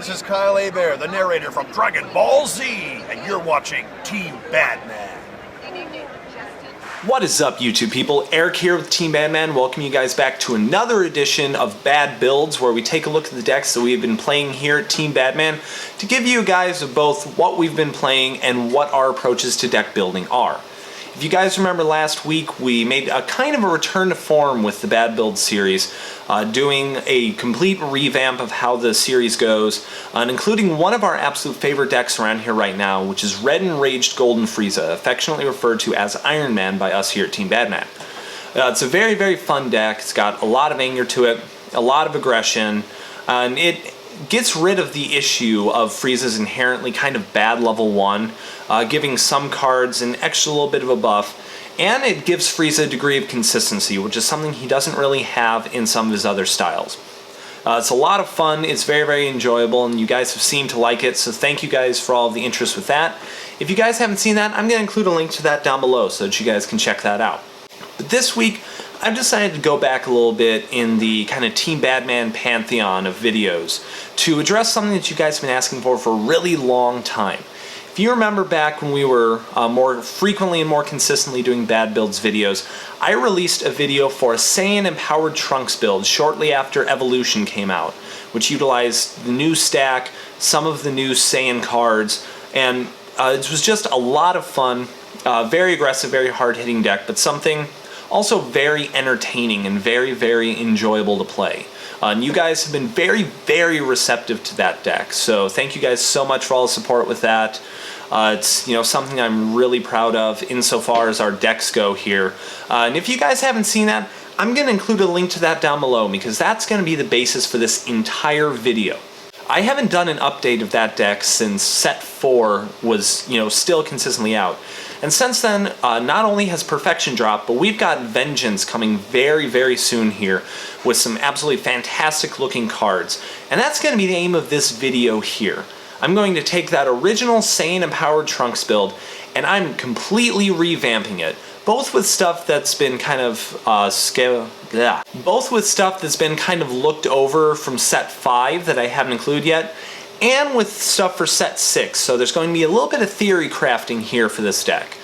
This is Kyle Bear, the narrator from Dragon Ball Z, and you're watching Team Badman. What is up, YouTube people? Eric here with Team Badman. Welcome you guys back to another edition of BadBuilds, where we take a look at the decks that we've been playing here at Team Badman to give you guys both what we've been playing and what our approaches to deck building are. If you guys remember last week, we made a kind of a return to form with the BadBuilds series, doing a complete revamp of how the series goes, and including one of our absolute favorite decks around here right now, which is Red Enraged Golden Frieza, affectionately referred to as Iron Man by us here at Team Badman. It's a very, very fun deck. It's got a lot of anger to it, a lot of aggression, and it gets rid of the issue of Frieza's inherently kind of bad level 1, giving some cards an extra little bit of a buff, and it gives Frieza a degree of consistency, which is something he doesn't really have in some of his other styles. It's a lot of fun, it's very, very enjoyable, and you guys have seemed to like it, so thank you guys for all of the interest with that. If you guys haven't seen that, I'm going to include a link to that down below so that you guys can check that out. But this week, I've decided to go back a little bit in the kind of Team Badman pantheon of videos to address something that you guys have been asking for a really long time. If you remember back when we were more frequently and more consistently doing BadBuilds videos, I released a video for a Saiyan Empowered Trunks build shortly after Evolution came out, which utilized the new stack, some of the new Saiyan cards, and it was just a lot of fun, very aggressive, very hard-hitting deck, but something also very entertaining and very, very enjoyable to play. And you guys have been very, very receptive to that deck, so thank you guys so much for all the support with that. It's something I'm really proud of insofar as our decks go here. And if you guys haven't seen that, I'm going to include a link to that down below because that's going to be the basis for this entire video. I haven't done an update of that deck since set 4 was, still consistently out. And since then, not only has Perfection dropped, but we've got Vengeance coming very, very soon here with some absolutely fantastic looking cards. And that's going to be the aim of this video here. I'm going to take that original Saiyan Empowered Trunks build and I'm completely revamping it. Both with stuff that's been kind of looked over from set 5 that I haven't included yet, and with stuff for set 6. So there's going to be a little bit of theory crafting here for this deck.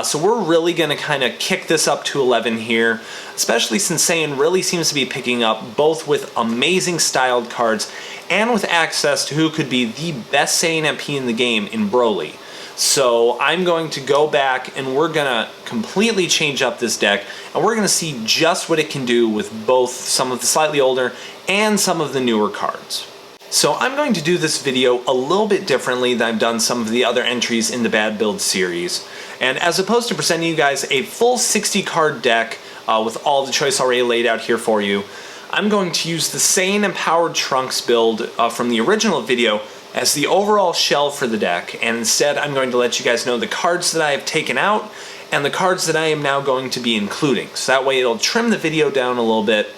So we're really going to kind of kick this up to 11 here, especially since Saiyan really seems to be picking up both with amazing styled cards and with access to who could be the best Saiyan MP in the game in Broly. So I'm going to go back and we're going to completely change up this deck and we're going to see just what it can do with both some of the slightly older and some of the newer cards. So I'm going to do this video a little bit differently than I've done some of the other entries in the BadBuilds series. And as opposed to presenting you guys a full 60 card deck with all the choice already laid out here for you, I'm going to use the Saiyan Empowered Trunks build from the original video as the overall shell for the deck, and instead I'm going to let you guys know the cards that I have taken out and the cards that I am now going to be including. So that way it'll trim the video down a little bit.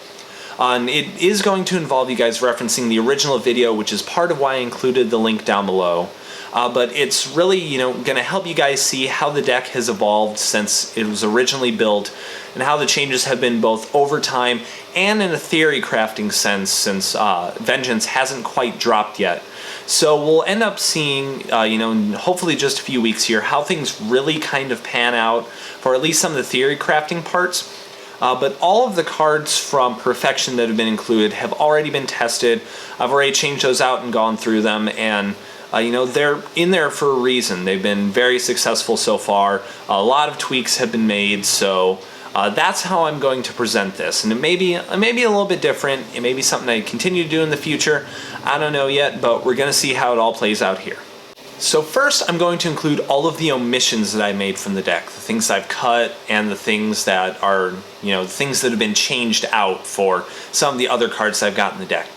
And it is going to involve you guys referencing the original video, which is part of why I included the link down below. But it's really, going to help you guys see how the deck has evolved since it was originally built, and how the changes have been both over time and in a theory crafting sense since Vengeance hasn't quite dropped yet. So we'll end up seeing, in hopefully just a few weeks here, how things really kind of pan out for at least some of the theory crafting parts. But all of the cards from Perfection that have been included have already been tested. I've already changed those out and gone through them, and they're in there for a reason. They've been very successful so far. A lot of tweaks have been made, so that's how I'm going to present this. And it may be a little bit different. It may be something I continue to do in the future. I don't know yet, but we're going to see how it all plays out here. So first, I'm going to include all of the omissions that I made from the deck, the things I've cut and the things that are, the things that have been changed out for some of the other cards that I've got in the deck.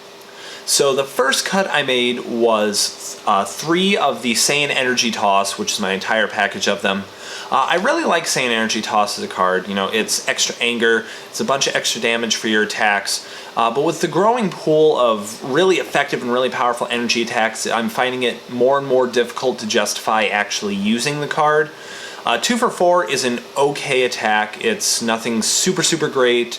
So the first cut I made was 3 of the Saiyan Energy Toss, which is my entire package of them. I really like Saiyan Energy Toss as a card. It's extra anger, it's a bunch of extra damage for your attacks, but with the growing pool of really effective and really powerful energy attacks, I'm finding it more and more difficult to justify actually using the card. 2 for 4 is an okay attack. It's nothing super, super great,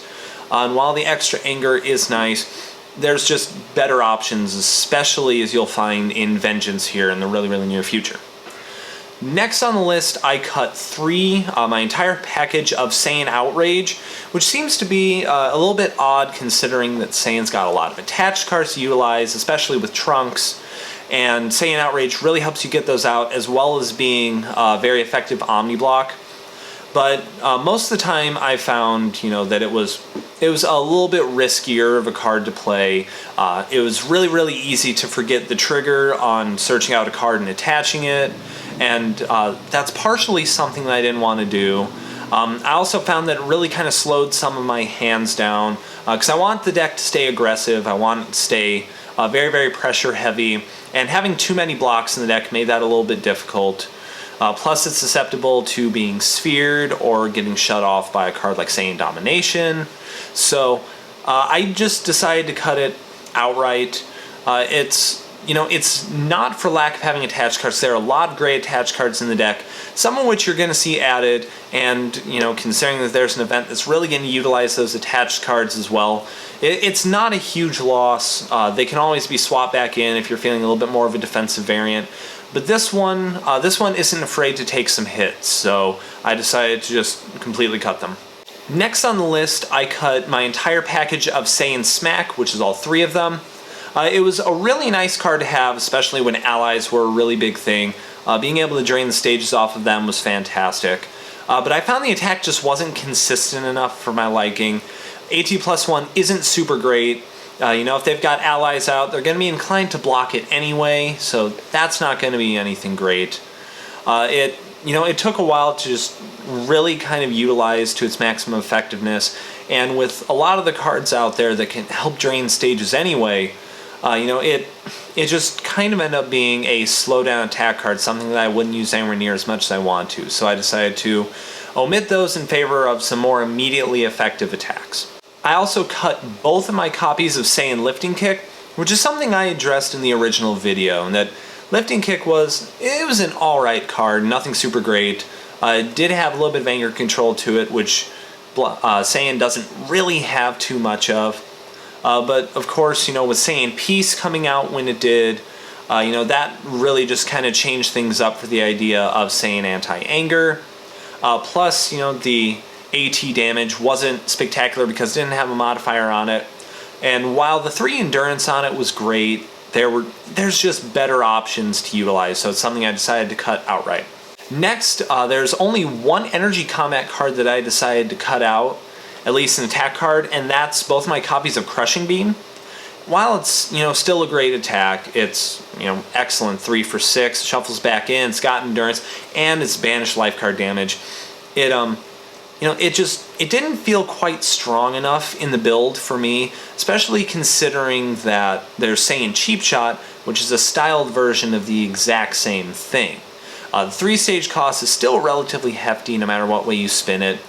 and while the extra anger is nice, there's just better options, especially as you'll find in Vengeance here in the really, really near future. Next on the list, I cut my entire package of Saiyan Outrage, which seems to be a little bit odd considering that Saiyan's got a lot of attached cards to utilize, especially with Trunks, and Saiyan Outrage really helps you get those out, as well as being a very effective Omni block. But most of the time I found, that it was a little bit riskier of a card to play. It was really, really easy to forget the trigger on searching out a card and attaching it. And that's partially something that I didn't want to do. I also found that it really kind of slowed some of my hands down because I want the deck to stay aggressive. I want it to stay very, very pressure heavy, and having too many blocks in the deck made that a little bit difficult. Plus it's susceptible to being sphered or getting shut off by a card like Saiyan Domination. So I just decided to cut it outright. It's not for lack of having attached cards. There are a lot of great attached cards in the deck, some of which you're going to see added, and considering that there's an event that's really going to utilize those attached cards as well, it's not a huge loss. They can always be swapped back in if you're feeling a little bit more of a defensive variant. But this one isn't afraid to take some hits, so I decided to just completely cut them. Next on the list, I cut my entire package of Saiyan Smack, which is all 3 of them. It was a really nice card to have, especially when allies were a really big thing. Being able to drain the stages off of them was fantastic. But I found the attack just wasn't consistent enough for my liking. AT+1 isn't super great. If they've got allies out, they're going to be inclined to block it anyway, so that's not going to be anything great. It took a while to just really kind of utilize to its maximum effectiveness, and with a lot of the cards out there that can help drain stages anyway, it just kind of ended up being a slow down attack card, something that I wouldn't use anywhere near as much as I want to. So I decided to omit those in favor of some more immediately effective attacks. I also cut both of my copies of Saiyan Lifting Kick, which is something I addressed in the original video, and that Lifting Kick was an alright card, nothing super great. It did have a little bit of anger control to it, which Saiyan doesn't really have too much of. But of course, with Saiyan Peace coming out when it did, that really just kind of changed things up for the idea of Saiyan Anti-Anger. Plus, the AT damage wasn't spectacular because it didn't have a modifier on it. And while the 3 Endurance on it was great, there's just better options to utilize, so it's something I decided to cut outright. Next, there's only one Energy Combat card that I decided to cut out, at least an attack card, and that's both my copies of Crushing Beam. While it's still a great attack, it's excellent 3 for 6, shuffles back in, it's got endurance, and it's banished life card damage. It didn't feel quite strong enough in the build for me, especially considering that there's Saiyan Cheap Shot, which is a styled version of the exact same thing. The 3-stage cost is still relatively hefty no matter what way you spin it.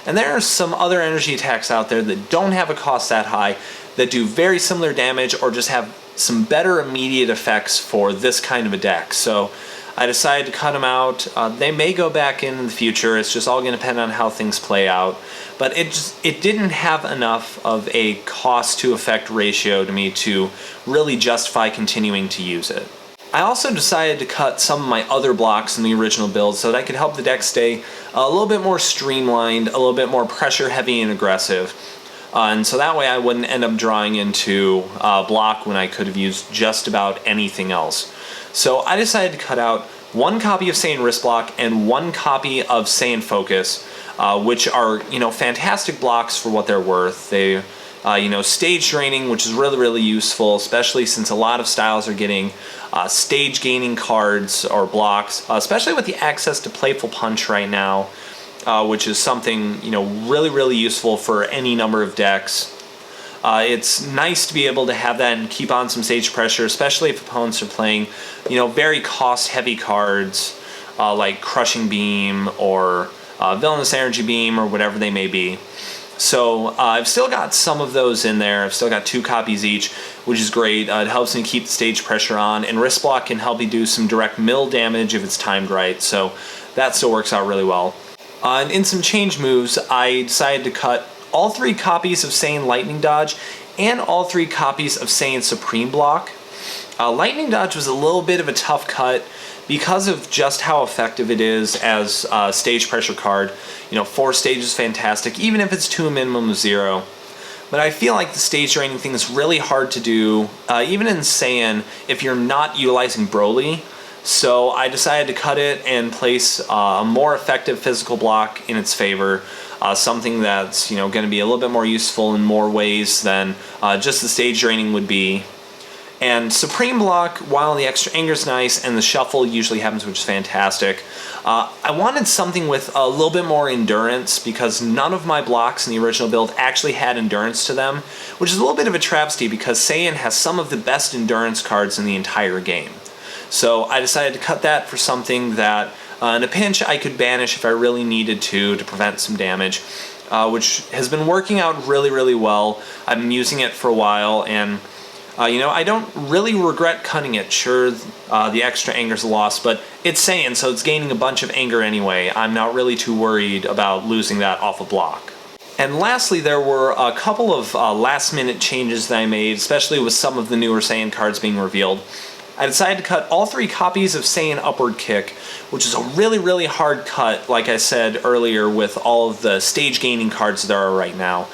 And there are some other energy attacks out there that don't have a cost that high, that do very similar damage or just have some better immediate effects for this kind of a deck. So I decided to cut them out. They may go back in the future. It's just all going to depend on how things play out. But it didn't have enough of a cost to effect ratio to me to really justify continuing to use it. I also decided to cut some of my other blocks in the original build so that I could help the deck stay a little bit more streamlined, a little bit more pressure heavy and aggressive. And so that way I wouldn't end up drawing into a block when I could have used just about anything else. So I decided to cut out 1 copy of Saiyan Wrist Block and 1 copy of Saiyan Focus, which are fantastic blocks for what they're worth. They stage draining, which is really, really useful, especially since a lot of styles are getting stage gaining cards or blocks, especially with the access to Playful Punch right now, which is something really, really useful for any number of decks. It's nice to be able to have that and keep on some stage pressure, especially if opponents are playing very cost heavy cards like Crushing Beam or Villainous Energy Beam or whatever they may be. So I've still got some of those in there. I've still got 2 copies each, which is great. It helps me keep the stage pressure on, and Wrist Block can help you do some direct mill damage if it's timed right, so that still works out really well. And in some change moves, I decided to cut all 3 copies of Saiyan Lightning Dodge and all 3 copies of Saiyan Supreme Block. Lightning Dodge was a little bit of a tough cut because of just how effective it is as a stage pressure card. 4 stages is fantastic, even if it's to a minimum of 0. But I feel like the stage draining thing is really hard to do, even in Saiyan, if you're not utilizing Broly. So I decided to cut it and place a more effective physical block in its favor. Something that's going to be a little bit more useful in more ways than just the stage draining would be. And Supreme Block, while the extra anger is nice and the shuffle usually happens, which is fantastic, I wanted something with a little bit more endurance because none of my blocks in the original build actually had endurance to them, which is a little bit of a travesty because Saiyan has some of the best endurance cards in the entire game. So I decided to cut that for something that in a pinch I could banish if I really needed to prevent some damage, which has been working out really, really well. I've been using it for a while, and I don't really regret cutting it. Sure, the extra anger's a loss, but it's Saiyan, so it's gaining a bunch of anger anyway. I'm not really too worried about losing that off a block. And lastly, there were a couple of last-minute changes that I made, especially with some of the newer Saiyan cards being revealed. I decided to cut all 3 copies of Saiyan Upward Kick, which is a really, really hard cut, like I said earlier, with all of the stage-gaining cards there are right now.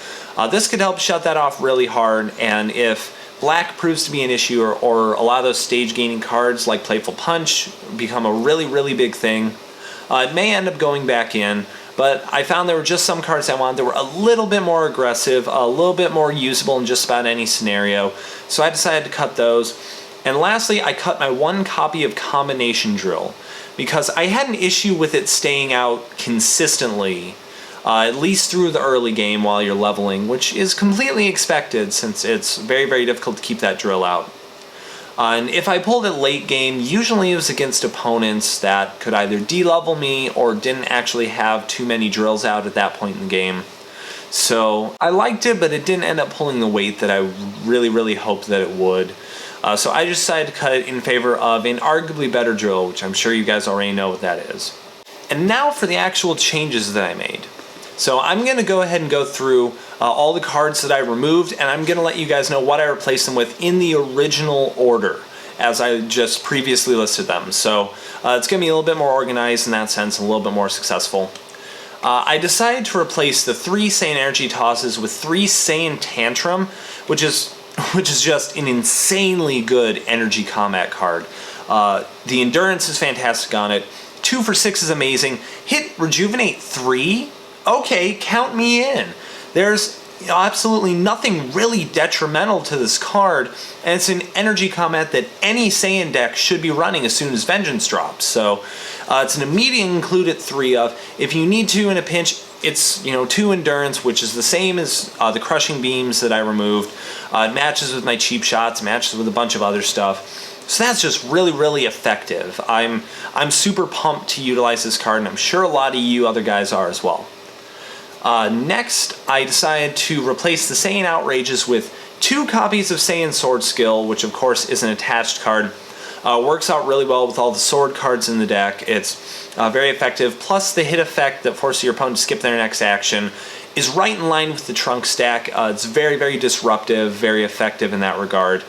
This could help shut that off really hard, and if Black proves to be an issue, or a lot of those stage-gaining cards like Playful Punch become a really, really big thing, it may end up going back in, but I found there were just some cards I wanted that were a little bit more aggressive, a little bit more usable in just about any scenario, so I decided to cut those. And lastly, I cut my 1 copy of Combination Drill, because I had an issue with it staying out consistently, at least through the early game while you're leveling, which is completely expected since it's very, very difficult to keep that drill out. And if I pulled it late game, usually it was against opponents that could either de-level me or didn't actually have too many drills out at that point in the game. So I liked it, but it didn't end up pulling the weight that I really, really hoped that it would. So I just decided to cut it in favor of an arguably better drill, which I'm sure you guys already know what that is. And now for the actual changes that I made. So I'm going to go ahead and go through all the cards that I removed, and I'm going to let you guys know what I replaced them with in the original order, as I just previously listed them. So it's going to be a little bit more organized in that sense, and a little bit more successful. I decided to replace the 3 Saiyan Energy Tosses with 3 Saiyan Tantrum, which is just an insanely good energy combat card. The endurance is fantastic on it. 2 for 6 is amazing. Hit Rejuvenate 3? Okay, count me in. There's absolutely nothing really detrimental to this card, and it's an energy combat that any Saiyan deck should be running as soon as Vengeance drops. So it's an immediate include at 3 of. If you need to in a pinch, it's 2 endurance, which is the same as the crushing beams that I removed. It matches with my cheap shots, matches with a bunch of other stuff. So that's just really, really effective. I'm super pumped to utilize this card, and I'm sure a lot of you other guys are as well. Next, I decided to replace the Saiyan Outrages with 2 copies of Saiyan Sword Skill, which of course is an attached card. Works out really well with all the sword cards in the deck. It's very effective, plus the hit effect that forces your opponent to skip their next action is right in line with the Trunks stack. It's very, very disruptive, very effective in that regard.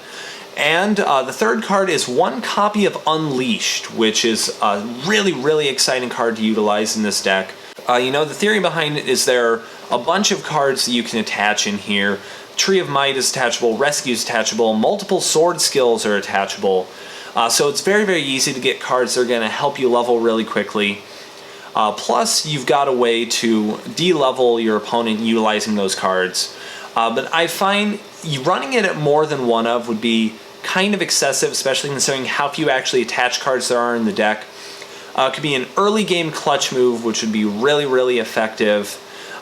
And the third card is 1 copy of Unleashed, which is a really, really exciting card to utilize in this deck. The theory behind it is there are a bunch of cards that you can attach in here. Tree of Might is attachable, Rescue is attachable, multiple sword skills are attachable. So it's very, very easy to get cards that are going to help you level really quickly. Plus, you've got a way to de-level your opponent utilizing those cards. But I find running it at more than 1 of would be kind of excessive, especially considering how few actually attached cards there are in the deck. It could be an early game clutch move, which would be really, really effective.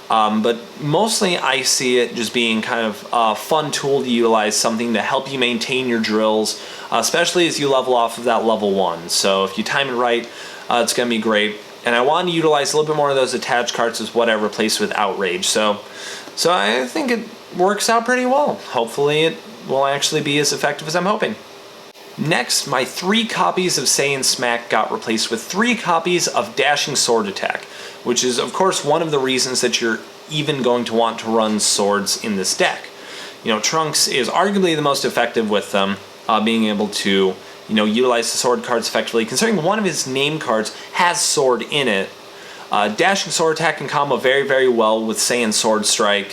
But mostly I see it just being kind of a fun tool to utilize, something to help you maintain your drills, especially as you level off of that level 1. So if you time it right, it's going to be great. And I want to utilize a little bit more of those attached cards as what I replaced with Outrage. So I think it works out pretty well. Hopefully it will actually be as effective as I'm hoping. Next, my 3 copies of Saiyan Smack got replaced with 3 copies of Dashing Sword Attack, which is of course one of the reasons that you're even going to want to run swords in this deck. Trunks is arguably the most effective with them, being able to, utilize the sword cards effectively, considering one of his name cards has sword in it. Dashing sword attack can combo very, very well with Saiyan Sword Strike,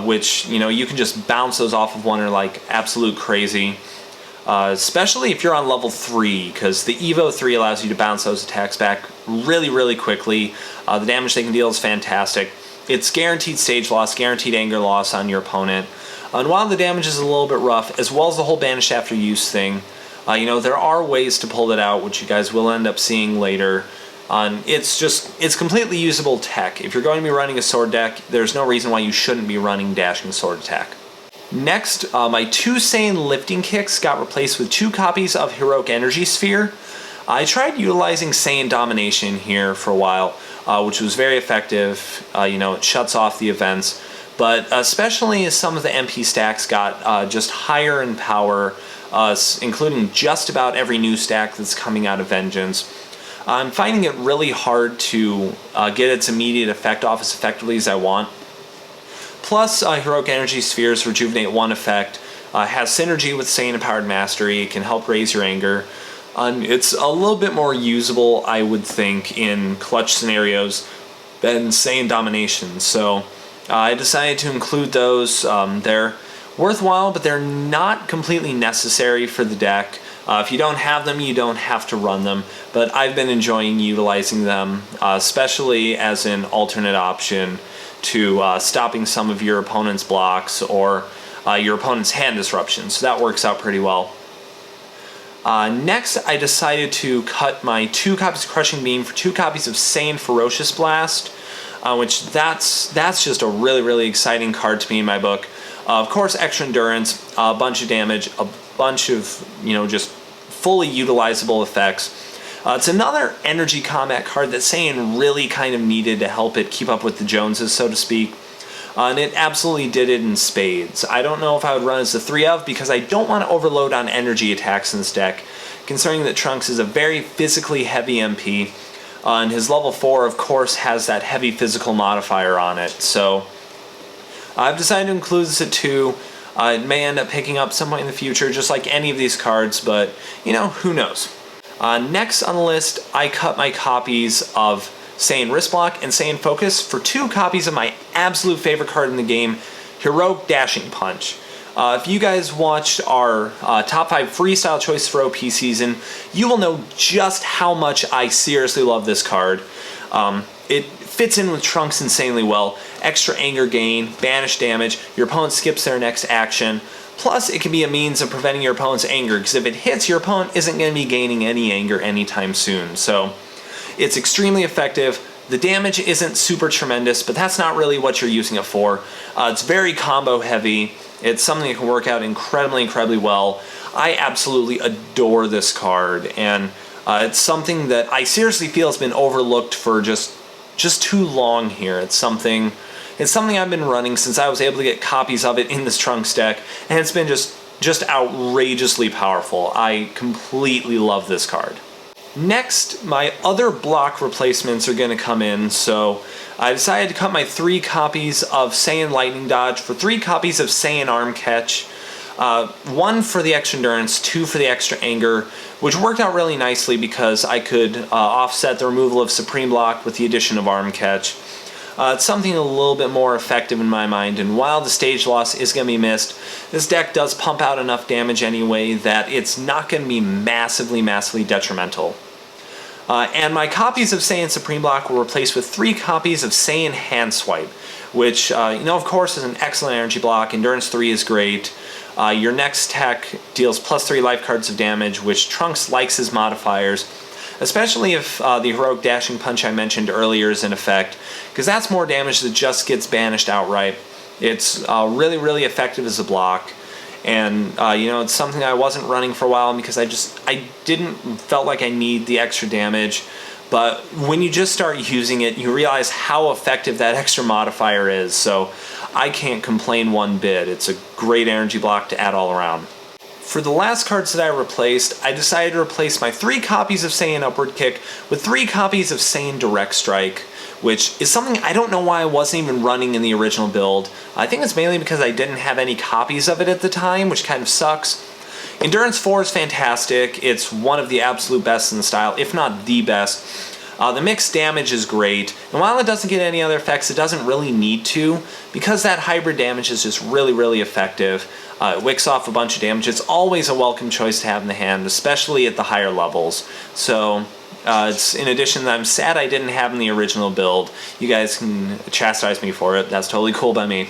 which, you can just bounce those off of one are like absolute crazy. Especially if you're on level 3, because the Evo 3 allows you to bounce those attacks back really, really quickly. The damage they can deal is fantastic. It's guaranteed stage loss, guaranteed anger loss on your opponent. And while the damage is a little bit rough, as well as the whole banished after use thing, there are ways to pull it out, which you guys will end up seeing later. It's completely usable tech. If you're going to be running a sword deck, there's no reason why you shouldn't be running dashing sword attack. Next, my 2 Saiyan lifting kicks got replaced with 2 copies of Heroic Energy Sphere. I tried utilizing Saiyan Domination here for a while, which was very effective. It shuts off the events, but especially as some of the MP stacks got just higher in power, including just about every new stack that's coming out of Vengeance. I'm finding it really hard to get its immediate effect off as effectively as I want. Plus, Heroic Energy Sphere's Rejuvenate 1 effect has synergy with Saiyan Empowered Mastery. It can help raise your anger. It's a little bit more usable, I would think, in clutch scenarios than Saiyan Domination. So I decided to include those. They're worthwhile, but they're not completely necessary for the deck. If you don't have them, you don't have to run them, but I've been enjoying utilizing them, especially as an alternate option to stopping some of your opponent's blocks or your opponent's hand disruption, so that works out pretty well. Next, I decided to cut my 2 copies of Crushing Beam for 2 copies of Saiyan Ferocious Blast, which that's just a really, really exciting card to me in my book. Of course, extra endurance, a bunch of damage, a bunch of, just fully utilizable effects. It's another energy combat card that Saiyan really kind of needed to help it keep up with the Joneses, so to speak. And it absolutely did it in spades. I don't know if I would run as the 3 of, because I don't want to overload on energy attacks in this deck, considering that Trunks is a very physically heavy MP, and his level 4, of course, has that heavy physical modifier on it. So I've decided to include this at 2. It may end up picking up some point in the future, just like any of these cards, but, who knows. Next on the list, I cut my copies of Saiyan Wrist Block and Saiyan Focus for 2 copies of my absolute favorite card in the game, Heroic Dashing Punch. If you guys watched our top 5 freestyle choices for OP season, you will know just how much I seriously love this card. It fits in with Trunks insanely well. Extra anger gain, banish damage, your opponent skips their next action. Plus, it can be a means of preventing your opponent's anger, because if it hits, your opponent isn't going to be gaining any anger anytime soon. So, it's extremely effective. The damage isn't super tremendous, but that's not really what you're using it for. It's very combo heavy. It's something that can work out incredibly, incredibly well. I absolutely adore this card, and it's something that I seriously feel has been overlooked for just too long here. It's something I've been running since I was able to get copies of it in this Trunks deck, and it's been just outrageously powerful. I completely love this card. Next, my other block replacements are going to come in, so I decided to cut my 3 copies of Saiyan Lightning Dodge for 3 copies of Saiyan Arm Catch. 1 for the extra endurance, 2 for the extra anger, which worked out really nicely because I could offset the removal of Supreme Block with the addition of Arm Catch. It's something a little bit more effective in my mind, and while the stage loss is going to be missed, this deck does pump out enough damage anyway that it's not going to be massively, massively detrimental. And my copies of Saiyan Supreme Block were replaced with 3 copies of Saiyan Hand Swipe, which, of course, is an excellent energy block. Endurance 3 is great. Your next tech deals +3 life cards of damage, which Trunks likes his modifiers, especially if the Heroic Dashing Punch I mentioned earlier is in effect, because that's more damage that just gets banished outright. It's really, really effective as a block. And, it's something I wasn't running for a while because I didn't felt like I need the extra damage. But when you just start using it, you realize how effective that extra modifier is. So I can't complain one bit. It's a great energy block to add all around. for the last cards that I replaced, I decided to replace my 3 copies of Saiyan Upward Kick with 3 copies of Saiyan Direct Strike, which is something I don't know why I wasn't even running in the original build. I think it's mainly because I didn't have any copies of it at the time, which kind of sucks. Endurance 4 is fantastic. It's one of the absolute best in the style, if not the best. The mixed damage is great, and while it doesn't get any other effects, it doesn't really need to, because that hybrid damage is just really, really effective. It wicks off a bunch of damage. It's always a welcome choice to have in the hand, especially at the higher levels. So, it's in addition that I'm sad I didn't have in the original build. You guys can chastise me for it. That's totally cool by me.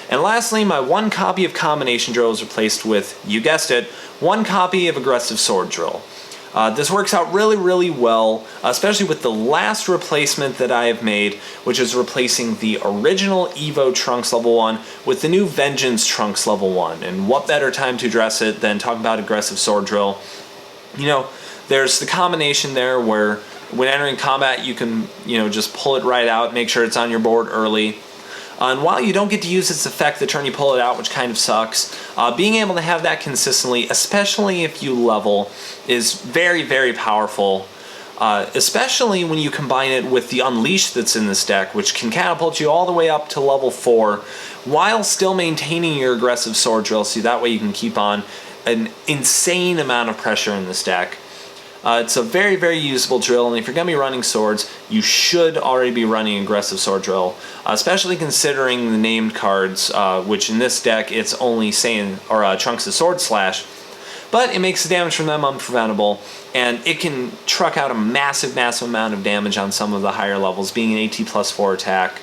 And lastly, my 1 copy of Combination Drill is replaced with, you guessed it, 1 copy of Aggressive Sword Drill. This works out really, really well, especially with the last replacement that I have made, which is replacing the original Evo Trunks Level 1 with the new Vengeance Trunks Level 1. And what better time to address it than talking about Aggressive Sword Drill? You know, there's the combination there where when entering combat you can, just pull it right out, make sure it's on your board early. And while you don't get to use its effect the turn you pull it out, which kind of sucks, being able to have that consistently, especially if you level, is very, very powerful. Especially when you combine it with the Unleash that's in this deck, which can catapult you all the way up to level 4, while still maintaining your aggressive sword drill, so that way you can keep on an insane amount of pressure in this deck. It's a very, very usable drill, and if you're going to be running swords, you should already be running aggressive sword drill, especially considering the named cards, which in this deck it's only Saiyan or Trunks' Sword Slash, but it makes the damage from them unpreventable, and it can truck out a massive, massive amount of damage on some of the higher levels, being an AT plus 4 attack.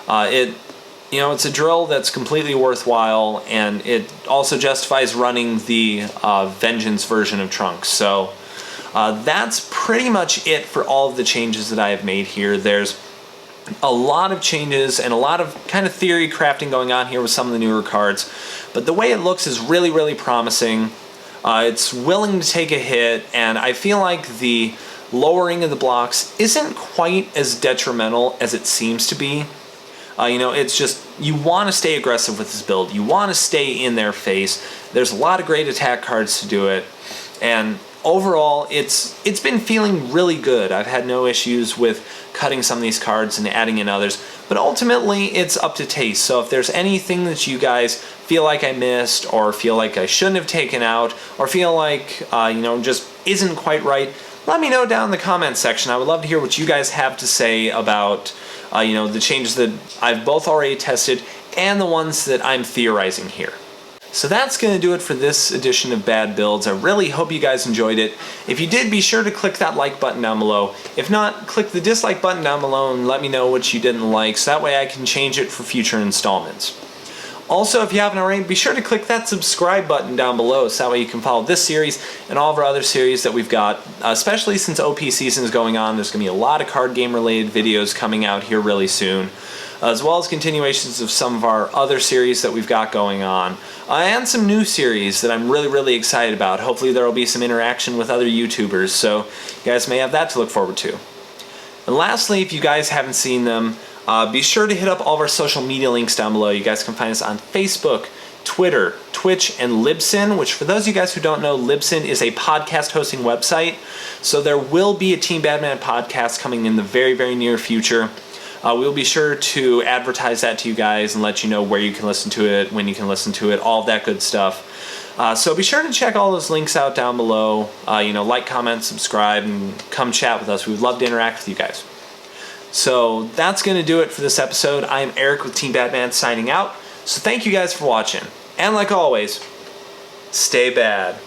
It's a drill that's completely worthwhile, and it also justifies running the Vengeance version of Trunks. So that's pretty much it for all of the changes that I have made here. There's a lot of changes and a lot of kind of theory crafting going on here with some of the newer cards, but the way it looks is really, really promising. It's willing to take a hit, and I feel like the lowering of the blocks isn't quite as detrimental as it seems to be. It's just, you want to stay aggressive with this build. You want to stay in their face. There's a lot of great attack cards to do it, and overall, it's been feeling really good. I've had no issues with cutting some of these cards and adding in others, but ultimately it's up to taste. So if there's anything that you guys feel like I missed, or feel like I shouldn't have taken out, or feel like just isn't quite right, let me know down in the comments section. I would love to hear what you guys have to say about the changes that I've both already tested and the ones that I'm theorizing here. So that's going to do it for this edition of Bad Builds. I really hope you guys enjoyed it. If you did, be sure to click that like button down below. If not, click the dislike button down below and let me know what you didn't like, so that way I can change it for future installments. Also, if you haven't already, be sure to click that subscribe button down below, so that way you can follow this series and all of our other series that we've got, especially since OP season is going on. There's going to be a lot of card game related videos coming out here really soon, as well as continuations of some of our other series that we've got going on, and some new series that I'm really, really excited about. Hopefully there will be some interaction with other YouTubers, so you guys may have that to look forward to. And lastly, if you guys haven't seen them, be sure to hit up all of our social media links down below. You guys can find us on Facebook, Twitter, Twitch, and Libsyn, which for those of you guys who don't know, Libsyn is a podcast hosting website, so there will be a Team Badman podcast coming in the very, very near future. We'll be sure to advertise that to you guys and let you know where you can listen to it, when you can listen to it, all of that good stuff. So be sure to check all those links out down below. Like, comment, subscribe, and come chat with us. We'd love to interact with you guys. So that's going to do it for this episode. I'm Eric with Team Badman signing out. So thank you guys for watching. And like always, stay bad.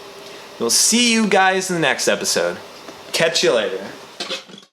We'll see you guys in the next episode. Catch you later.